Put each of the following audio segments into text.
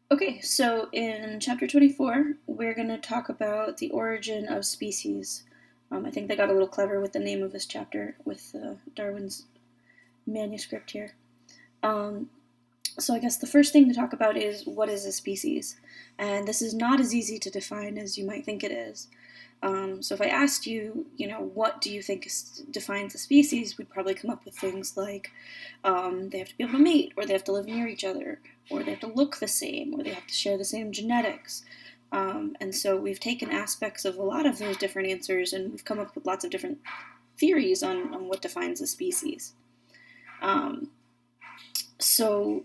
Okay, so in chapter 24, we're going to talk about the origin of species. I think they got a little clever with the name of this chapter with Darwin's manuscript here. Um, so I guess the first thing to talk about is what is a species? And this is not as easy to define as you might think it is. So if I asked you, what do you think defines a species, we'd probably come up with things like they have to be able to mate, or they have to live near each other, or they have to look the same, or they have to share the same genetics. And so we've taken aspects of a lot of those different answers, and we've come up with lots of different theories on what defines a species. So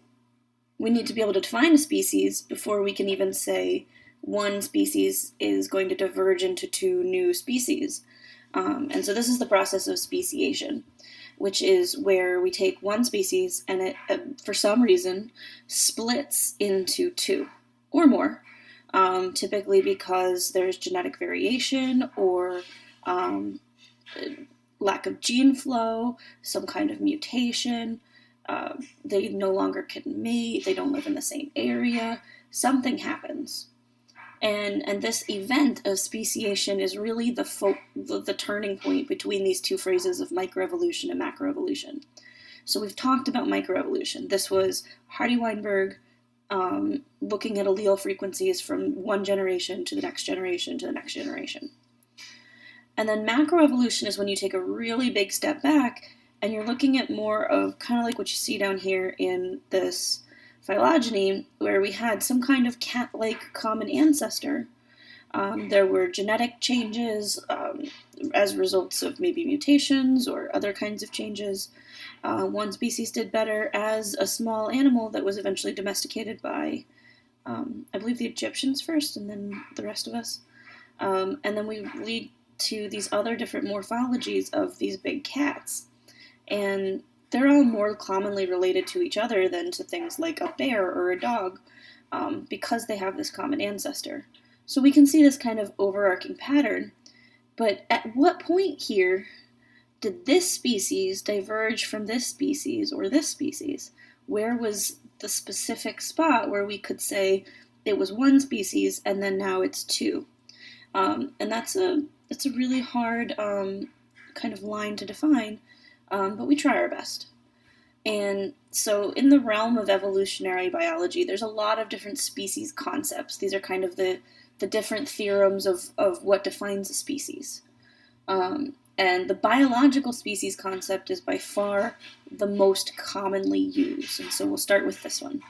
we need to be able to define a species before we can even say one species is going to diverge into two new species. And so this is the process of speciation, which is where we take one species and it, for some reason, splits into two or more, typically because there's genetic variation or lack of gene flow, some kind of mutation. They no longer can mate, they don't live in the same area, something happens. And this event of speciation is really the turning point between these two phrases of microevolution and macroevolution. So we've talked about microevolution. This was Hardy-Weinberg looking at allele frequencies from one generation to the next generation to the next generation. And then macroevolution is when you take a really big step back and you're looking at more of kind of like what you see down here in this phylogeny, where we had some kind of cat-like common ancestor. There were genetic changes as results of maybe mutations or other kinds of changes. One species did better as a small animal that was eventually domesticated by, I believe, the Egyptians first, and then the rest of us. And then we lead to these other different morphologies of these big cats. And they're all more commonly related to each other than to things like a bear or a dog, because they have this common ancestor. So we can see this kind of overarching pattern. But at what point here did this species diverge from this species or this species? Where was the specific spot where we could say it was one species and then now it's two? And it's a really hard kind of line to define. But we try our best. And so in the realm of evolutionary biology, there's a lot of different species concepts. These are kind of the different theorems of what defines a species. And the biological species concept is by far the most commonly used. And so we'll start with this one.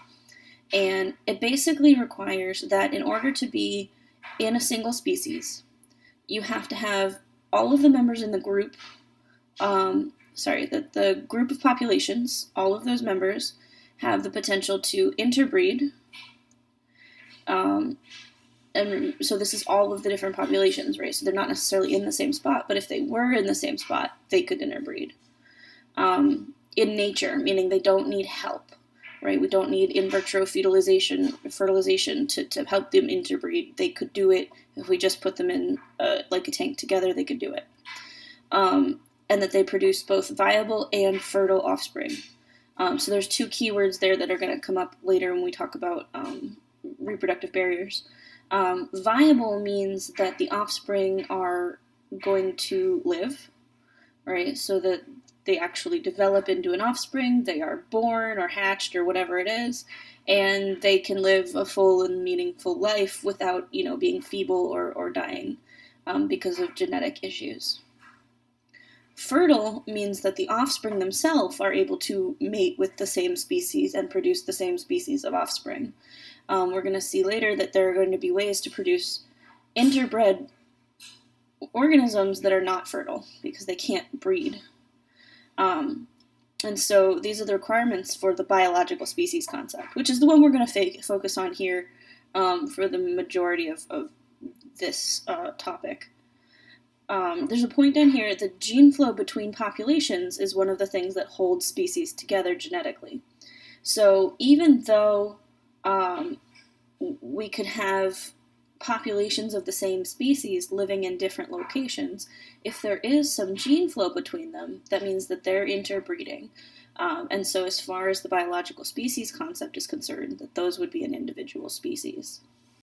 And it basically requires that in order to be in a single species, you have to have all of the members in the group the group of populations, all of those members, have the potential to interbreed. And so this is all of the different populations, right? So they're not necessarily in the same spot, but if they were in the same spot, they could interbreed. In nature, meaning they don't need help, right? We don't need in vitro fertilization to help them interbreed. They could do it if we just put them in like a tank together, they could do it. And that they produce both viable and fertile offspring. So there's two keywords there that are going to come up later when we talk about reproductive barriers. Viable means that the offspring are going to live, right? So that they actually develop into an offspring, they are born or hatched or whatever it is, and they can live a full and meaningful life without, being feeble or dying because of genetic issues. Fertile means that the offspring themselves are able to mate with the same species and produce the same species of offspring. We're going to see later that there are going to be ways to produce interbred organisms that are not fertile because they can't breed. And so these are the requirements for the biological species concept, which is the one we're going to focus on here for the majority of this topic. There's a point down here, the gene flow between populations is one of the things that holds species together genetically. So even though we could have populations of the same species living in different locations, if there is some gene flow between them, that means that they're interbreeding. And so as far as the biological species concept is concerned, that those would be an individual species.